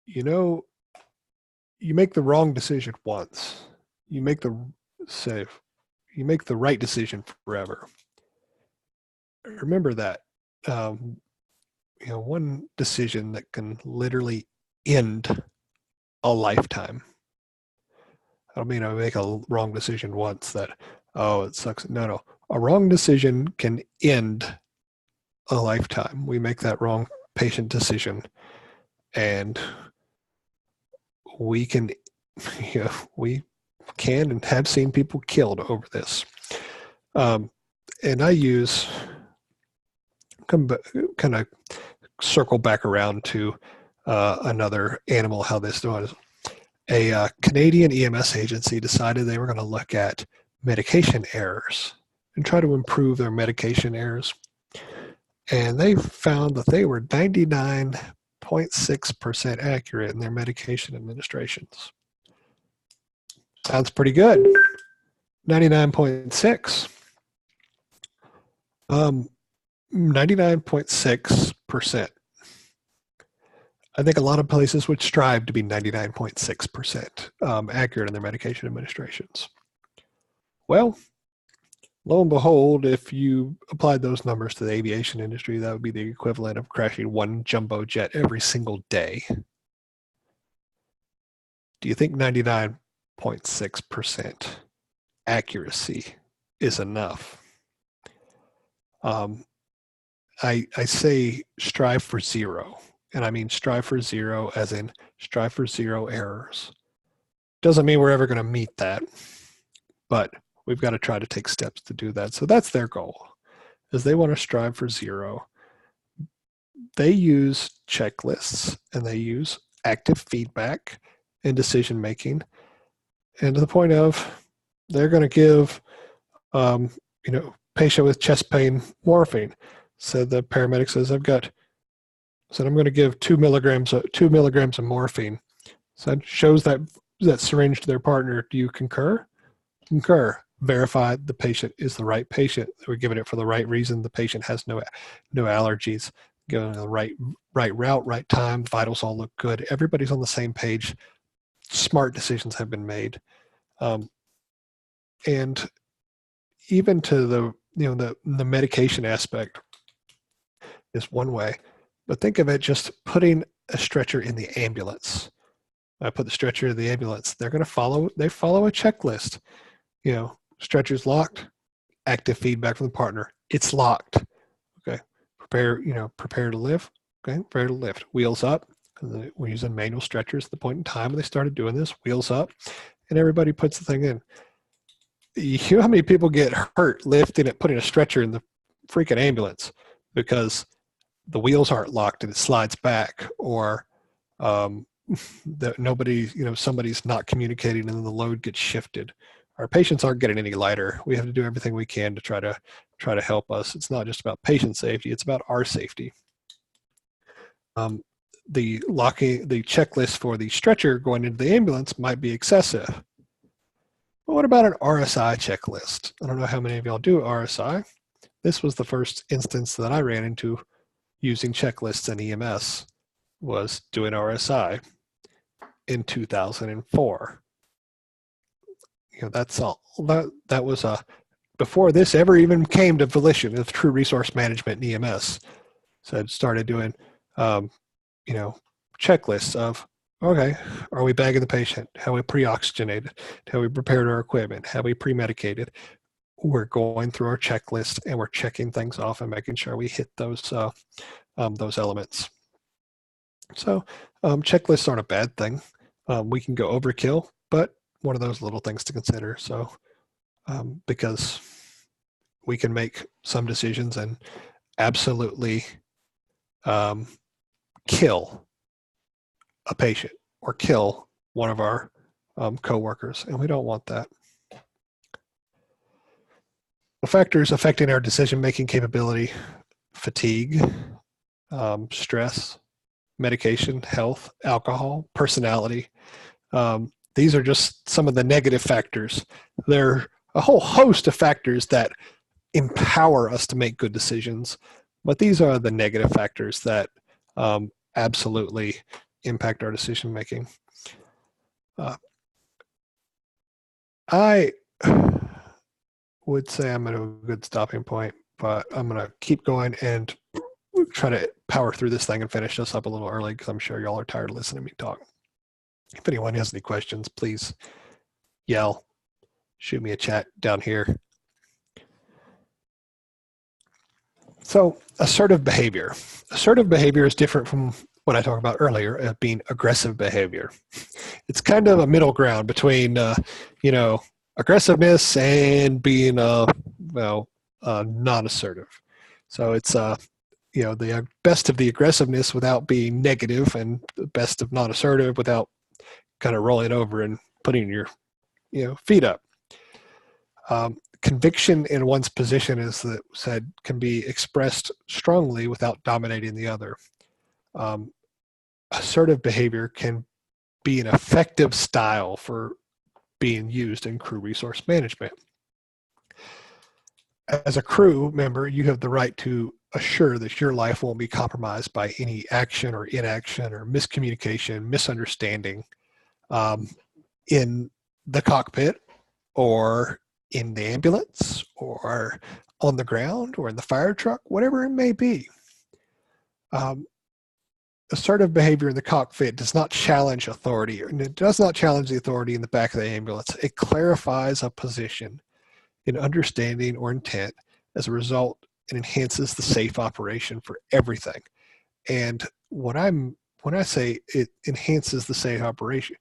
You make the wrong decision once. You make the right decision forever. Remember that. One decision that can literally end a lifetime. I don't mean I make a wrong decision once that, oh, it sucks. No. A wrong decision can end a lifetime. We make that wrong patient decision, and we can and have seen people killed over this. And I use kind of circle back around to another animal, how this does. a Canadian EMS agency decided they were going to look at medication errors and try to improve their medication errors. And they found that they were 99.6% accurate in their medication administrations. Sounds pretty good. 99.6. 99.6%. I think a lot of places would strive to be 99.6% accurate in their medication administrations. Well, lo and behold, if you applied those numbers to the aviation industry, that would be the equivalent of crashing one jumbo jet every single day. Do you think 99.6% accuracy is enough? I say strive for zero. And I mean strive for zero as in strive for zero errors. Doesn't mean we're ever going to meet that, but we've got to try to take steps to do that. So that's their goal, is they want to strive for zero. They use checklists and they use active feedback in decision making, and to the point of they're going to give patient with chest pain morphine. So the paramedic says, I'm going to give 2 milligrams of morphine. So that shows that syringe to their partner. Do you concur? Concur. Verify the patient is the right patient. We're giving it for the right reason. The patient has no allergies. Going the right route, right time. Vitals all look good. Everybody's on the same page. Smart decisions have been made. And even to the medication aspect is one way. But think of it just putting a stretcher in the ambulance. I put the stretcher in the ambulance. They follow a checklist. Stretcher's locked, active feedback from the partner. It's locked. Okay. Prepare to lift. Okay. Prepare to lift. Wheels up. We're using manual stretchers at the point in time when they started doing this. Wheels up. And everybody puts the thing in. You know how many people get hurt lifting and putting a stretcher in the freaking ambulance because the wheels aren't locked and it slides back, or that somebody's not communicating and then the load gets shifted. Our patients aren't getting any lighter. We have to do everything we can to try to help us. It's not just about patient safety, it's about our safety. The checklist for the stretcher going into the ambulance might be excessive. But what about an RSI checklist? I don't know how many of y'all do RSI. This was the first instance that I ran into using checklists in EMS, was doing RSI in 2004. That's all. That was before this ever even came to volition of true resource management in EMS. So I started doing, checklists of, okay, are we bagging the patient? Have we pre-oxygenated? Have we prepared our equipment? Have we pre-medicated? We're going through our checklist and we're checking things off and making sure we hit those elements. So checklists aren't a bad thing. We can go overkill, but one of those little things to consider. So because we can make some decisions and absolutely kill a patient or kill one of our coworkers, and we don't want that. The factors affecting our decision-making capability: fatigue, stress, medication, health, alcohol, personality. These are just some of the negative factors. There are a whole host of factors that empower us to make good decisions, but these are the negative factors that absolutely impact our decision-making. I would say I'm at a good stopping point, but I'm going to keep going and try to power through this thing and finish this up a little early because I'm sure y'all are tired of listening to me talk. If anyone has any questions, please yell, shoot me a chat down here. So assertive behavior. Assertive behavior is different from what I talked about earlier of being aggressive behavior. It's kind of a middle ground between, aggressiveness and being, non-assertive. So it's, the best of the aggressiveness without being negative, and the best of non-assertive without kind of rolling over and putting your feet up. Conviction in one's position, as that said, can be expressed strongly without dominating the other. Assertive behavior can be an effective style for being used in crew resource management. As a crew member, you have the right to assure that your life won't be compromised by any action or inaction or miscommunication, misunderstanding in the cockpit or in the ambulance or on the ground or in the fire truck, whatever it may be. Assertive behavior in the cockpit does not challenge authority, and it does not challenge the authority in the back of the ambulance. It clarifies a position in understanding or intent. As a result, it enhances the safe operation for everything. And when I say it enhances the safe operation,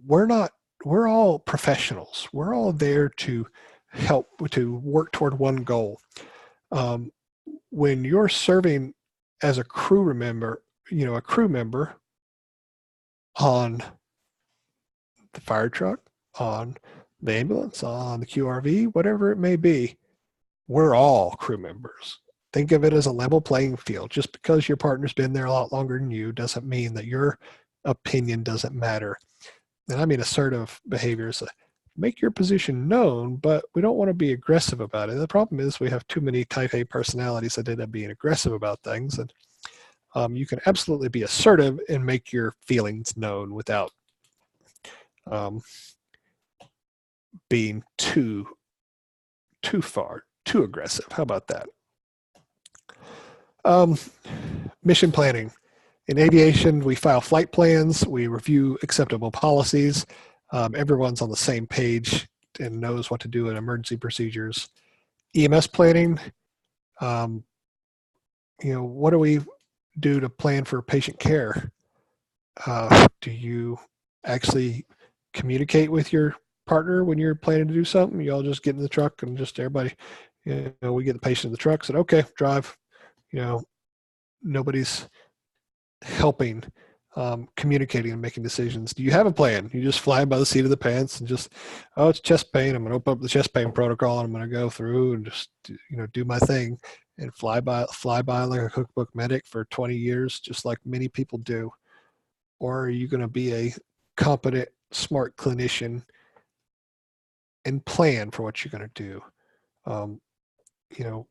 we're all professionals. We're all there to help, to work toward one goal. When you're serving as a crew member, a crew member on the fire truck, on the ambulance, on the QRV, whatever it may be, we're all crew members. Think of it as a level playing field. Just because your partner's been there a lot longer than you doesn't mean that your opinion doesn't matter. And I mean assertive behaviors. Make your position known, but we don't want to be aggressive about it. The problem is we have too many type A personalities that end up being aggressive about things. And you can absolutely be assertive and make your feelings known without being too far, too aggressive. How about that? Mission planning. In aviation, we file flight plans, we review acceptable policies. Everyone's on the same page and knows what to do in emergency procedures. EMS planning, what do we do to plan for patient care? Do you actually communicate with your partner when you're planning to do something? You all just get in the truck and just everybody, we get the patient in the truck, said, okay, drive. Nobody's helping, communicating and making decisions. Do you have a plan? You just fly by the seat of the pants and just, it's chest pain. I'm going to open up the chest pain protocol and I'm going to go through and just, do my thing and fly by like a cookbook medic for 20 years, just like many people do. Or are you going to be a competent, smart clinician and plan for what you're going to do?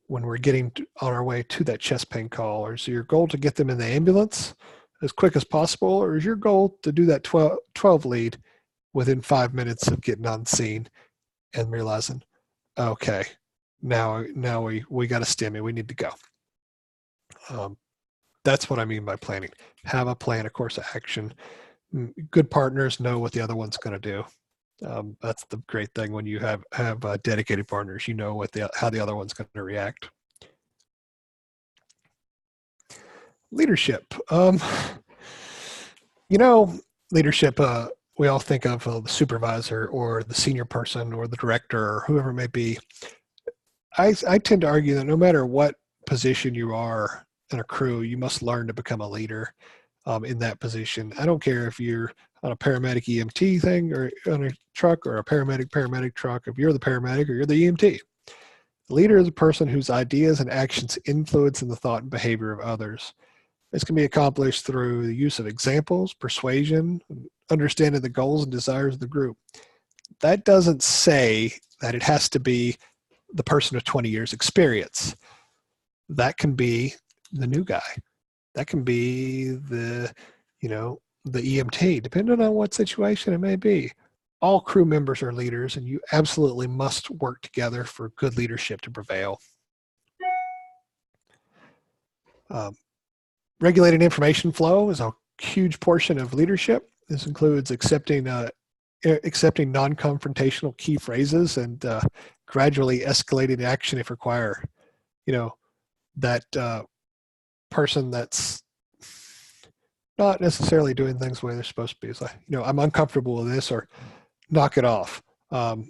When we're getting on our way to that chest pain call, or is your goal to get them in the ambulance as quick as possible, or is your goal to do that 12 lead within 5 minutes of getting on scene and realizing, okay, now we got a STEMI, we need to go. That's what I mean by planning. Have a plan, a course of action. Good partners know what the other one's going to do. That's the great thing when you have dedicated partners. You know how the other one's going to react. Leadership. Leadership. We all think of the supervisor or the senior person or the director or whoever it may be. I tend to argue that no matter what position you are in a crew, you must learn to become a leader in that position. I don't care if you're on a paramedic EMT thing or on a truck or a paramedic truck, if you're the paramedic or you're the EMT. The leader is a person whose ideas and actions influence in the thought and behavior of others. This can be accomplished through the use of examples, persuasion, understanding the goals and desires of the group. That doesn't say that it has to be the person with 20 years experience. That can be the new guy. That can be the EMT, depending on what situation it may be. All crew members are leaders, and you absolutely must work together for good leadership to prevail. Regulating information flow is a huge portion of leadership. This includes accepting non-confrontational key phrases and gradually escalating action if required. That person that's not necessarily doing things the way they're supposed to be. It's like, I'm uncomfortable with this, or knock it off. I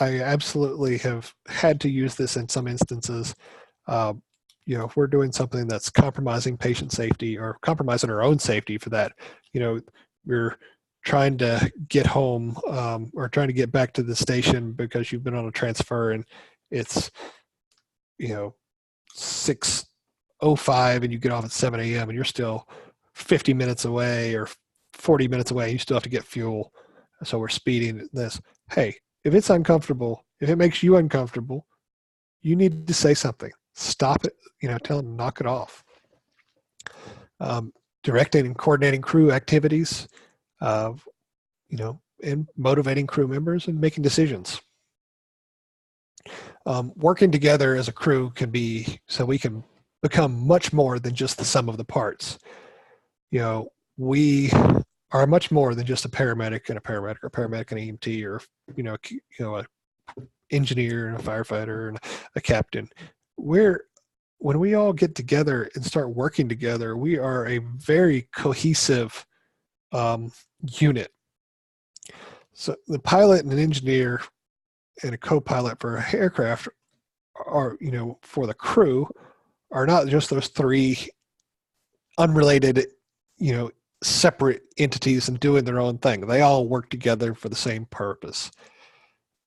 absolutely have had to use this in some instances. If we're doing something that's compromising patient safety or compromising our own safety for that, you're trying to get home or trying to get back to the station because you've been on a transfer and it's 6:05 and you get off at 7 a.m. and you're still 50 minutes away or 40 minutes away. You still have to get fuel. So we're speeding this. Hey, if it's uncomfortable, if it makes you uncomfortable, you need to say something. Stop it. Tell them to knock it off. Directing and coordinating crew activities, and motivating crew members and making decisions. Working together as a crew can be so we can become much more than just the sum of the parts. We are much more than just a paramedic and a paramedic, or paramedic and an EMT, or a engineer and a firefighter and a captain. When we all get together and start working together, we are a very cohesive unit. So the pilot and an engineer and a co-pilot for an aircraft are, for the crew, are not just those three unrelated, separate entities and doing their own thing. They all work together for the same purpose.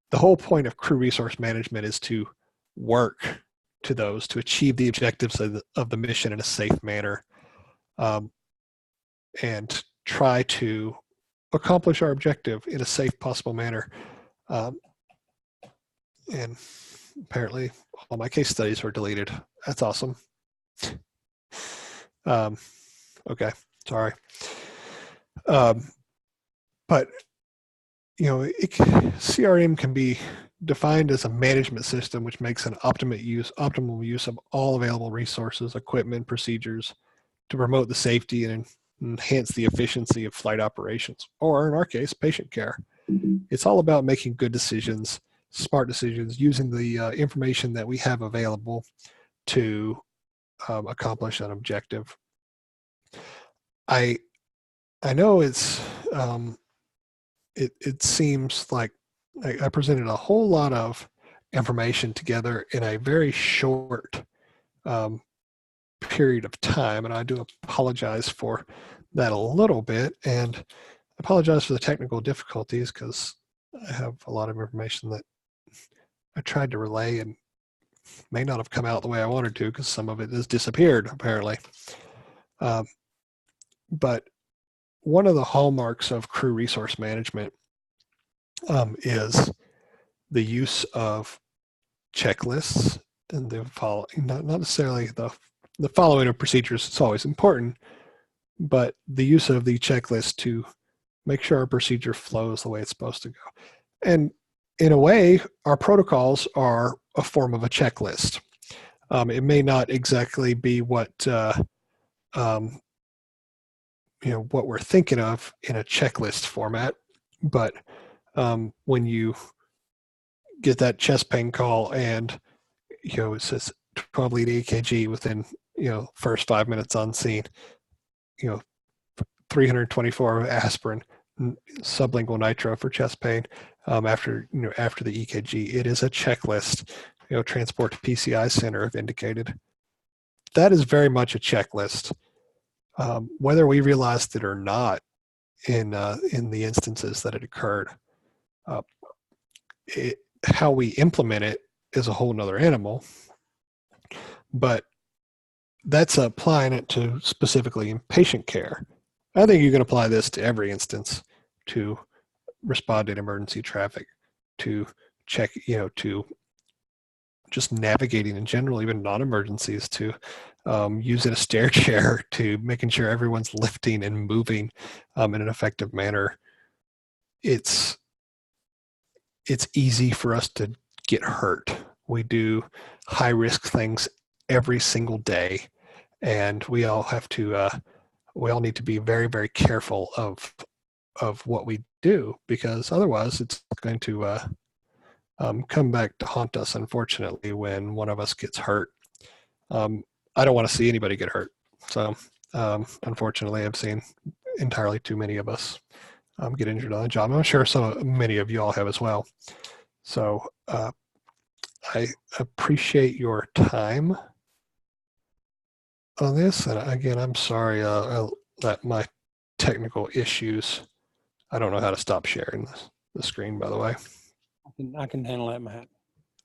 The whole point of crew resource management is to work to achieve the objectives of the mission in a safe manner, and try to accomplish our objective in a safe possible manner. And apparently all my case studies were deleted. That's awesome. Okay, sorry. But CRM can be defined as a management system which makes an optimal use of all available resources, equipment, procedures to promote the safety and enhance the efficiency of flight operations, or in our case, patient care. It's all about making good decisions, smart decisions, using the information that we have available to accomplish an objective. I know it's it seems like I presented a whole lot of information together in a very short period of time, and I do apologize for that a little bit, and apologize for the technical difficulties because I have a lot of information that I tried to relay and may not have come out the way I wanted to because some of it has disappeared apparently. But one of the hallmarks of crew resource management is the use of checklists and the not necessarily the following of procedures. It's always important, but the use of the checklist to make sure our procedure flows the way it's supposed to go. And in a way, our protocols are a form of a checklist. It may not exactly be what what we're thinking of in a checklist format, but when you get that chest pain call and it says 12 lead EKG within first 5 minutes on scene, 324 aspirin, sublingual nitro for chest pain after the EKG. It is a checklist. Transport to PCI center if indicated. That is very much a checklist. Whether we realized it or not in the instances that it occurred, how we implement it is a whole nother animal. But that's applying it to specifically in patient care. I think you can apply this to every instance, to respond in emergency traffic, to check, to just navigating in general, even non-emergencies, to using a stair chair, to making sure everyone's lifting and moving in an effective manner. It's easy for us to get hurt. We do high-risk things every single day, and we all need to be very, very careful of what we do, because otherwise it's going to come back to haunt us, unfortunately, when one of us gets hurt. I don't want to see anybody get hurt. So unfortunately, I've seen entirely too many of us get injured on the job. I'm sure many of you all have as well. So I appreciate your time on this. And again, I'm sorry that my technical issues. I don't know how to stop sharing the screen, by the way. I can handle that, Matt.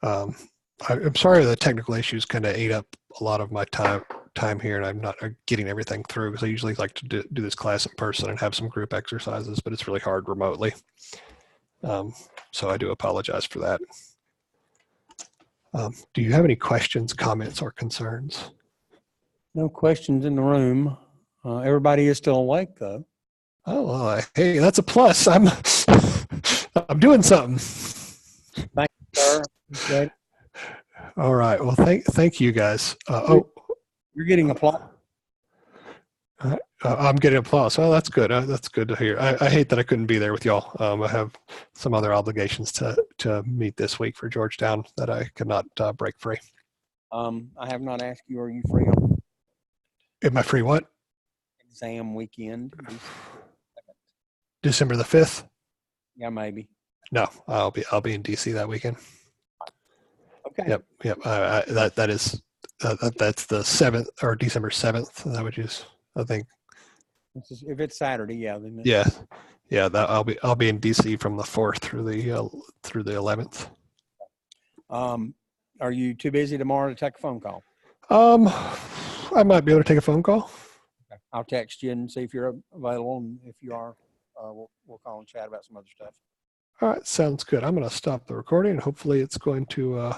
I'm sorry the technical issues kind of ate up a lot of my time here, and I'm not getting everything through because I usually like to do this class in person and have some group exercises, but it's really hard remotely. So I do apologize for that. Do you have any questions, comments, or concerns? No questions in the room. Everybody is still awake, though. Oh, well, hey, that's a plus. I'm doing something. Thank you, sir. Appreciate it. All right. Well, thank you guys. You're getting applause. I'm getting applause. Oh, that's good. That's good to hear. I hate that I couldn't be there with y'all. I have some other obligations to meet this week for Georgetown that I could not break free. I have not asked you, are you free on Am I free what? exam weekend? December the 5th? Yeah, maybe. No, I'll be in DC that weekend. Okay. Yep. That's the 7th or December 7th. That would use, I think. If it's Saturday, yeah. Then Yeah. That I'll be in DC from the 4th through the 11th. Are you too busy tomorrow to take a phone call? I might be able to take a phone call. Okay. I'll text you and see if you're available, and if you are, we'll call and chat about some other stuff. All right, sounds good. I'm going to stop the recording. Hopefully it's going to